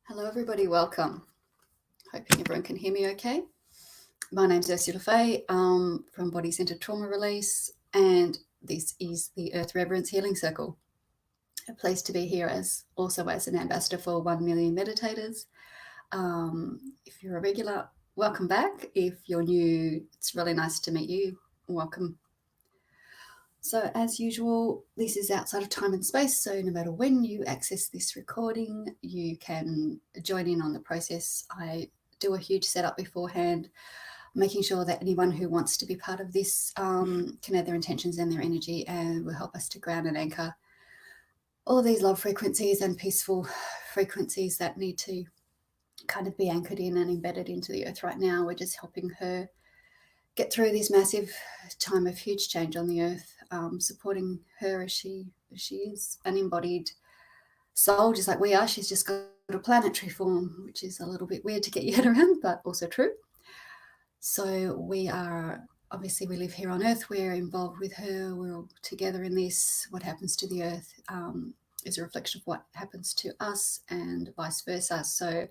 Hello everybody, welcome. Hoping everyone can hear me okay. My name's Ursula Fay from Body Centered Trauma Release, and this is the Earth Reverence Healing Circle. A place to be here as an ambassador for 1 million meditators. If you're a regular, welcome back. If you're new, it's really nice to meet you. Welcome. So as usual, this is outside of time and space, so no matter when you access this recording, you can join in on the process. I do a huge setup beforehand, making sure that anyone who wants to be part of this can add their intentions and their energy, and will help us to ground and anchor all of these love frequencies and peaceful frequencies that need to kind of be anchored in and embedded into the earth right now. We're just helping her get through this massive time of huge change on the earth, supporting her as she is an embodied soul, just like we are. She's just got a planetary form, which is a little bit weird to get your head around, but also true. So we live here on earth. We're involved with her. We're all together in this. What happens to the earth is a reflection of what happens to us, and vice versa. So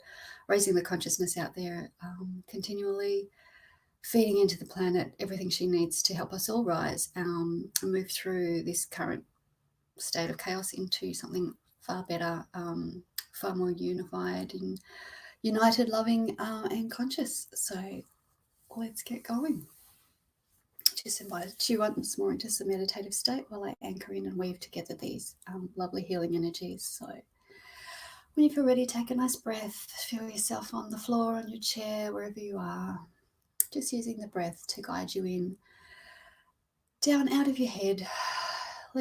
raising the consciousness out there, continually feeding into the planet everything she needs to help us all rise and move through this current state of chaos into something far better, far more unified and united, loving, and conscious. So let's get going. Just invited you once more into some meditative state while I anchor in and weave together these lovely healing energies. So when you feel ready, take a nice breath. Feel yourself on the floor, on your chair, wherever you are. Just using the breath to guide you in, down out of your head.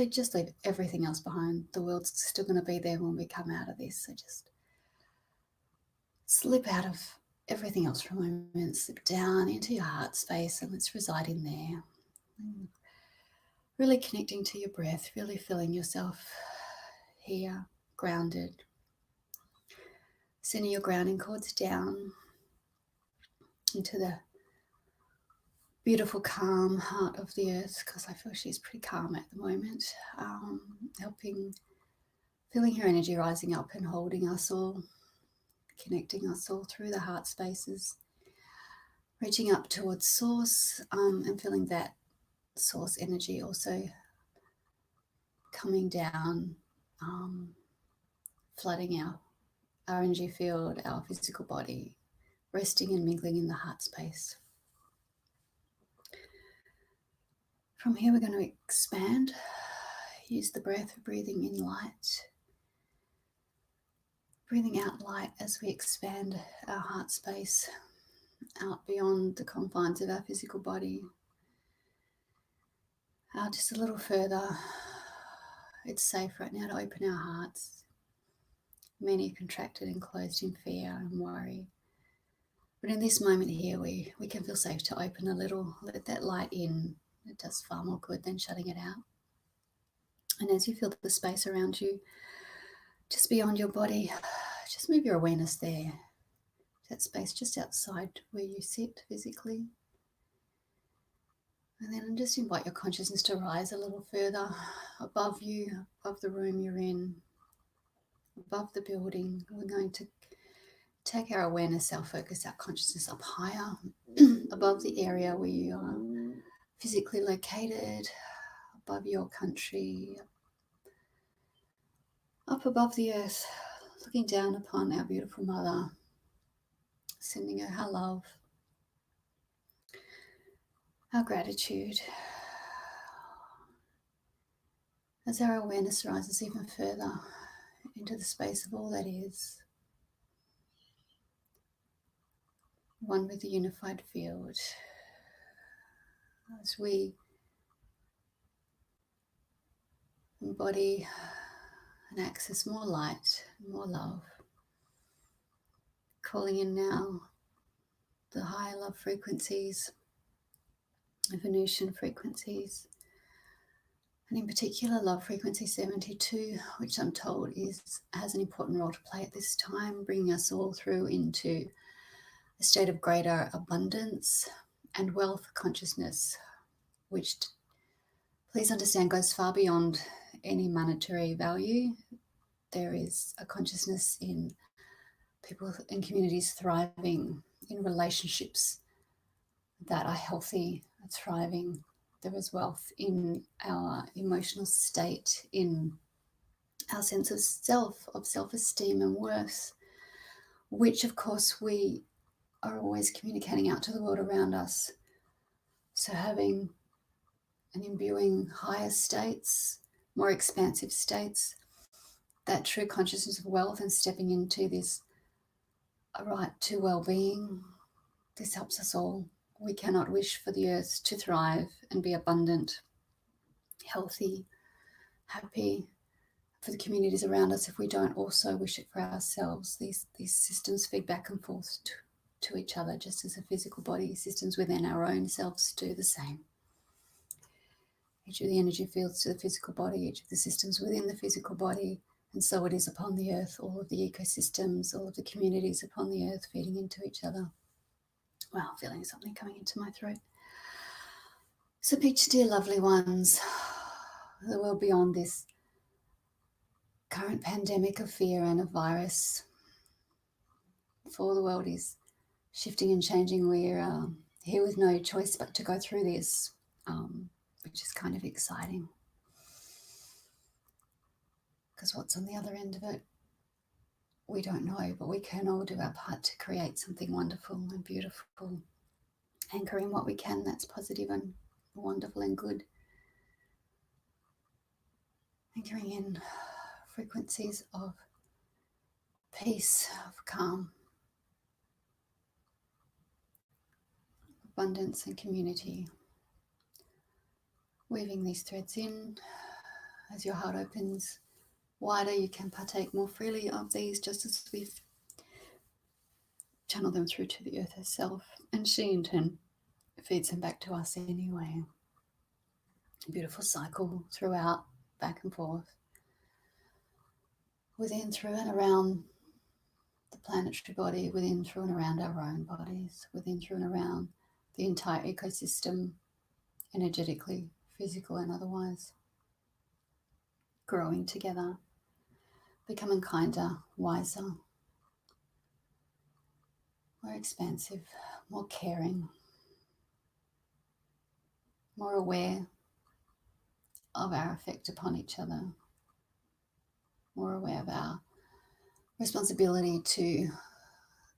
Just leave everything else behind. The world's still going to be there when we come out of this. So just slip out of everything else for a moment, slip down into your heart space, and let's reside in there. Really connecting to your breath, really feeling yourself here, grounded. Sending your grounding cords down into the beautiful calm heart of the earth, because I feel she's pretty calm at the moment, feeling her energy rising up and holding us all, connecting us all through the heart spaces, reaching up towards source, and feeling that source energy also coming down, flooding our energy field, our physical body, resting and mingling in the heart space. From here, we're going to expand. Use the breath of breathing in light, breathing out light as we expand our heart space out beyond the confines of our physical body, out just a little further. It's safe right now to open our hearts. Many are contracted and closed in fear and worry. But in this moment here, we can feel safe to open a little, let that light in. It does far more good than shutting it out. And as you feel the space around you, just beyond your body, just move your awareness there, that space just outside where you sit physically. And then just invite your consciousness to rise a little further above you, above the room you're in, above the building. We're going to take our awareness, our focus, our consciousness up higher, above the area where you are physically located, above your country, up above the earth, looking down upon our beautiful mother, sending her our love, our gratitude. As our awareness rises even further into the space of all that is, one with the unified field, as we embody and access more light, more love, calling in now the higher love frequencies, the Venusian frequencies, and in particular love frequency 72, which I'm told has an important role to play at this time, bringing us all through into a state of greater abundance and wealth consciousness, which, please understand, goes far beyond any monetary value. There is a consciousness in people in communities thriving, in relationships that are healthy, thriving. There is wealth in our emotional state, in our sense of self, of self-esteem and worth, which of course we are always communicating out to the world around us. So having and imbuing higher states, more expansive states, that true consciousness of wealth, and stepping into this right to well-being, this helps us all. We cannot wish for the earth to thrive and be abundant, healthy, happy for the communities around us if we don't also wish it for ourselves. These systems feed back and forth to each other, just as the physical body systems within our own selves do the same. Each of the energy fields to the physical body, each of the systems within the physical body, and so it is upon the earth, all of the ecosystems, all of the communities upon the earth feeding into each other. Wow, feeling something coming into my throat. So picture, dear lovely ones, the world beyond this current pandemic of fear and of virus. For the world is shifting and changing. We're here with no choice but to go through this, which is kind of exciting. Because what's on the other end of it, we don't know, but we can all do our part to create something wonderful and beautiful, anchoring what we can that's positive and wonderful and good, anchoring in frequencies of peace, of calm, abundance and community. Weaving these threads in as your heart opens wider, you can partake more freely of these, just as we've channeled them through to the earth herself, and she in turn feeds them back to us anyway. A beautiful cycle throughout, back and forth, within, through and around the planetary body, within, through and around our own bodies, within, through and around the entire ecosystem, energetically, physical and otherwise, growing together, becoming kinder, wiser, more expansive, more caring, more aware of our effect upon each other, more aware of our responsibility to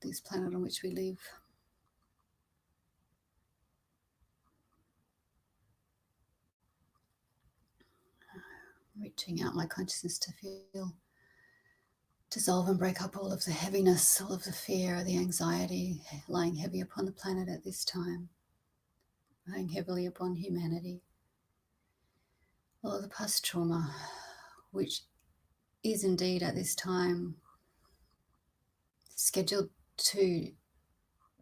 this planet on which we live. Reaching out my consciousness to feel, dissolve and break up all of the heaviness, all of the fear, the anxiety lying heavy upon the planet at this time, lying heavily upon humanity. All of the past trauma, which is indeed at this time scheduled to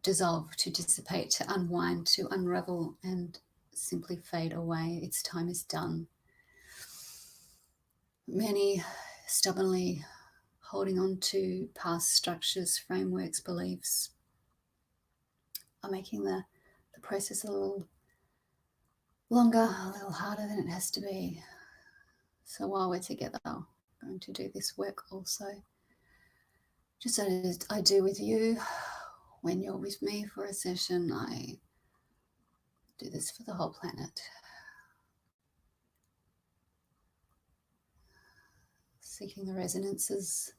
dissolve, to dissipate, to unwind, to unravel and simply fade away. Its time is done. Many stubbornly holding on to past structures, frameworks, beliefs are making the process a little longer, a little harder than it has to be. So while we're together, I'm going to do this work also, just as I do with you. When you're with me for a session, I do this for the whole planet. Seeking the resonances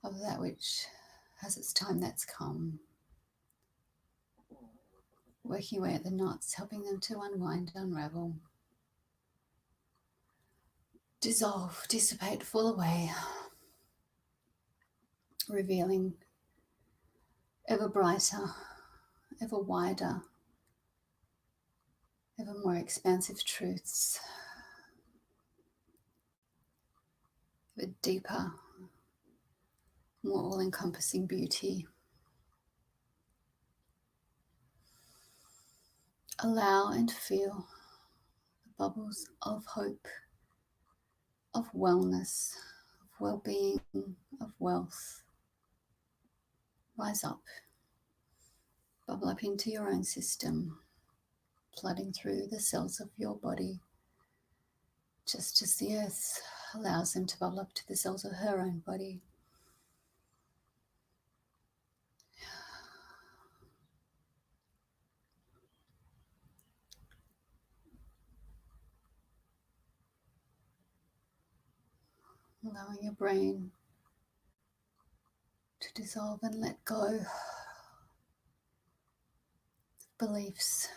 of that which has its time that's come. Working away at the knots, helping them to unwind, unravel, dissolve, dissipate, fall away, revealing ever brighter, ever wider, ever more expansive truths, ever deeper, more all-encompassing beauty. Allow and feel the bubbles of hope, of wellness, of well-being, of wealth rise up, bubble up into your own system, flooding through the cells of your body, just as the earth allows them to bubble up to the cells of her own body. allowing your brain to dissolve and let go of beliefs,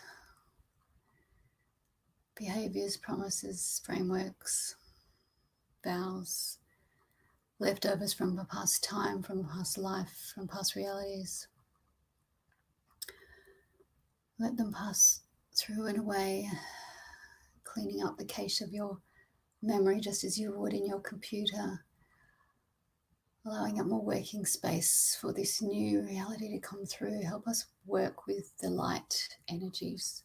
behaviors, promises, frameworks, vows, leftovers from a past time, from a past life, from past realities. Let them pass through and away, cleaning up the cache of your memory just as you would in your computer, allowing up more working space for this new reality to come through. Help us work with the light energies,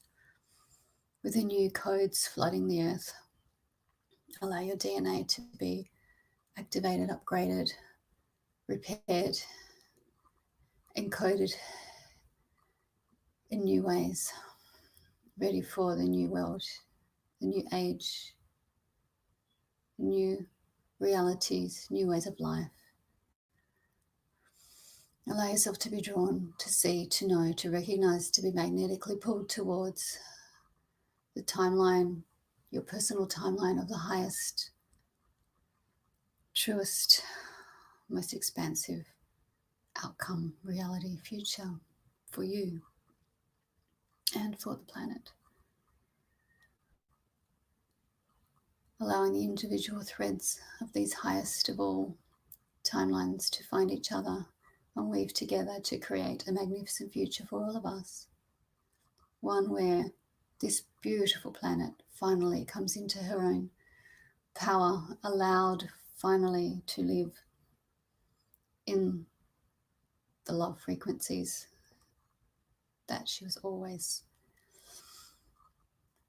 with the new codes flooding the earth. Allow your DNA to be activated, upgraded, repaired, encoded in new ways, ready for the new world, the new age, new realities, new ways of life. Allow yourself to be drawn, to see, to know, to recognize, to be magnetically pulled towards the timeline, your personal timeline of the highest, truest, most expansive outcome, reality, future for you and for the planet. Allowing the individual threads of these highest of all timelines to find each other and weave together to create a magnificent future for all of us. One where this beautiful planet finally comes into her own power, allowed finally to live in the love frequencies that she was always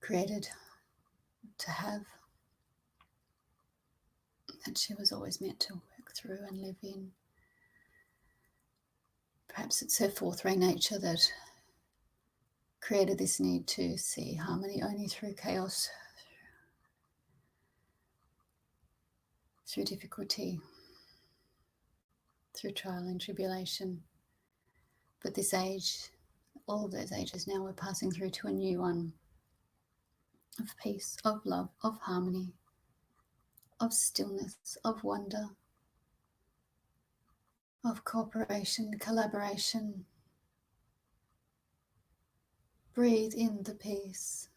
created to have, that she was always meant to work through and live in. Perhaps it's her fourth ray nature that created this need to see harmony only through chaos, through difficulty, through trial and tribulation. But this age, all of those ages now, we're passing through to a new one of peace, of love, of harmony, of stillness, of wonder, of cooperation, collaboration. Breathe in the peace,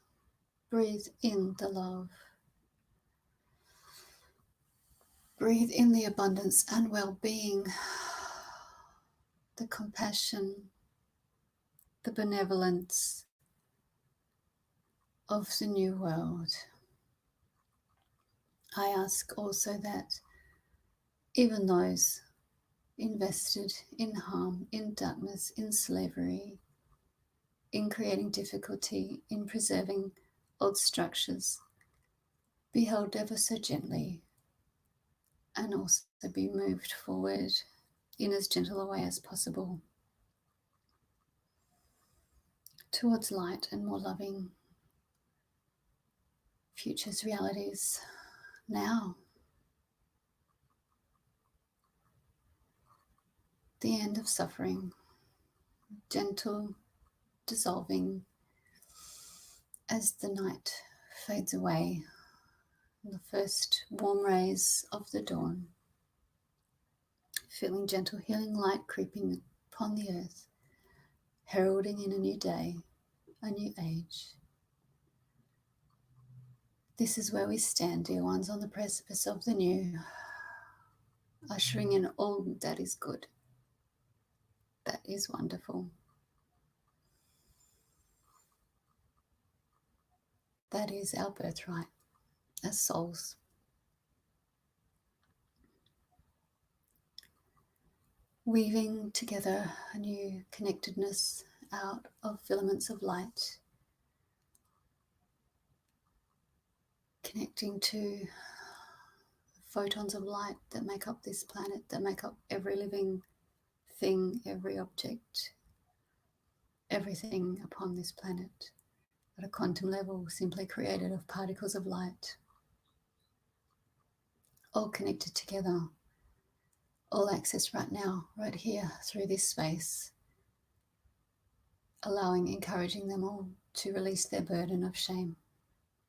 breathe in the love, breathe in the abundance and well-being, the compassion, the benevolence of the new world. I ask also that even those invested in harm, in darkness, in slavery, in creating difficulty, in preserving old structures, be held ever so gently and also be moved forward in as gentle a way as possible towards light and more loving futures, realities now. The end of suffering, gentle dissolving as the night fades away, the first warm rays of the dawn, feeling gentle healing light creeping upon the earth, heralding in a new day, a new age. This is where we stand, dear ones, on the precipice of the new, ushering in all that is good, that is wonderful, that is our birthright as souls. Weaving together a new connectedness out of filaments of light, connecting to photons of light that make up this planet, that make up every living thing, every object, everything upon this planet at a quantum level, simply created of particles of light, all connected together, all accessed right now, right here through this space, allowing, encouraging them all to release their burden of shame,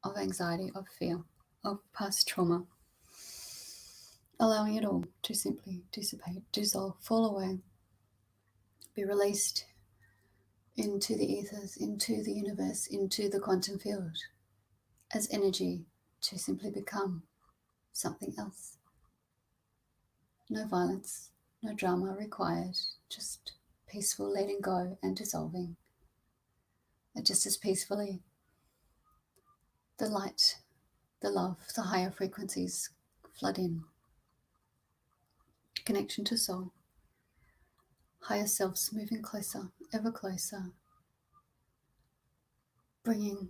of anxiety, of fear, of past trauma, allowing it all to simply dissipate, dissolve, fall away, be released into the ethers, into the universe, into the quantum field, as energy to simply become something else. No violence, no drama required, just peaceful letting go and dissolving. And just as peacefully, the light, the love, the higher frequencies flood in. Connection to soul. Higher selves moving closer, ever closer. Bringing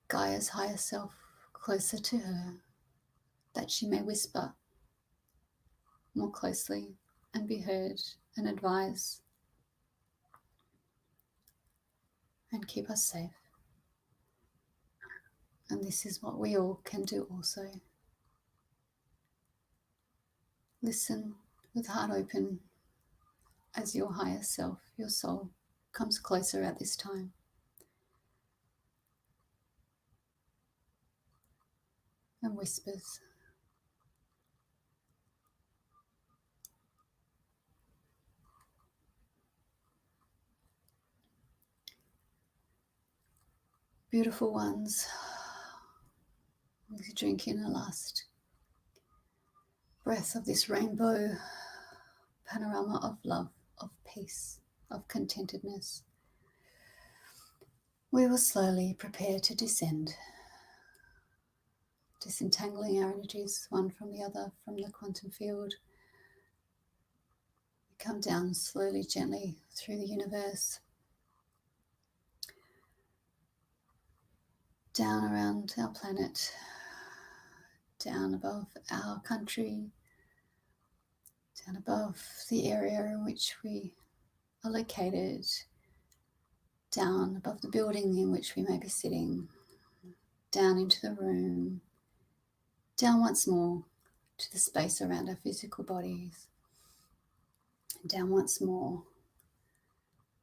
Gaia's higher self closer to her, that she may whisper more closely and be heard and advise and keep us safe. And this is what we all can do also. Listen with heart open as your higher self, your soul, comes closer at this time. And whispers. Beautiful ones, as you drink in a last breath of this rainbow panorama of love, of peace, of contentedness, we will slowly prepare to descend, disentangling our energies one from the other, from the quantum field. We come down slowly, gently through the universe, down around our planet, down above our country, down above the area in which we are located, down above the building in which we may be sitting, down into the room, down once more to the space around our physical bodies, down once more,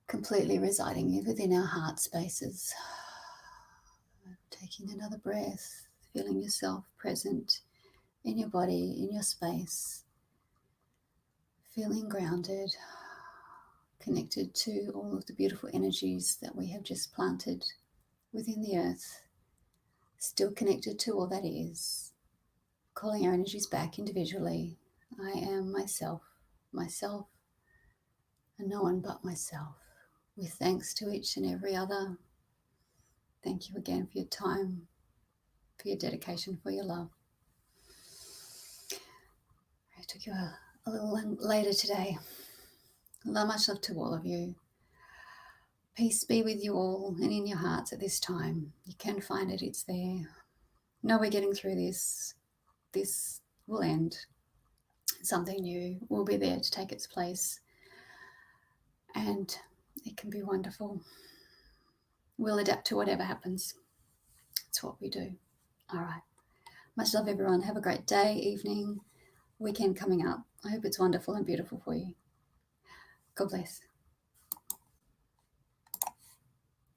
completely residing within our heart spaces. Taking another breath, feeling yourself present in your body, in your space, feeling grounded, connected to all of the beautiful energies that we have just planted within the earth, still connected to all that is, calling our energies back individually. I am myself, myself, and no one but myself, with thanks to each and every other. Thank you again for your time, for your dedication, for your love. I took you a little later today. Much love to all of you. Peace be with you all and in your hearts at this time. You can find it, it's there. Know we're getting through this. This will end. Something new will be there to take its place. And it can be wonderful. We'll adapt to whatever happens. It's what we do. All right. Much love, everyone. Have a great day, evening, weekend coming up. I hope it's wonderful and beautiful for you. God bless.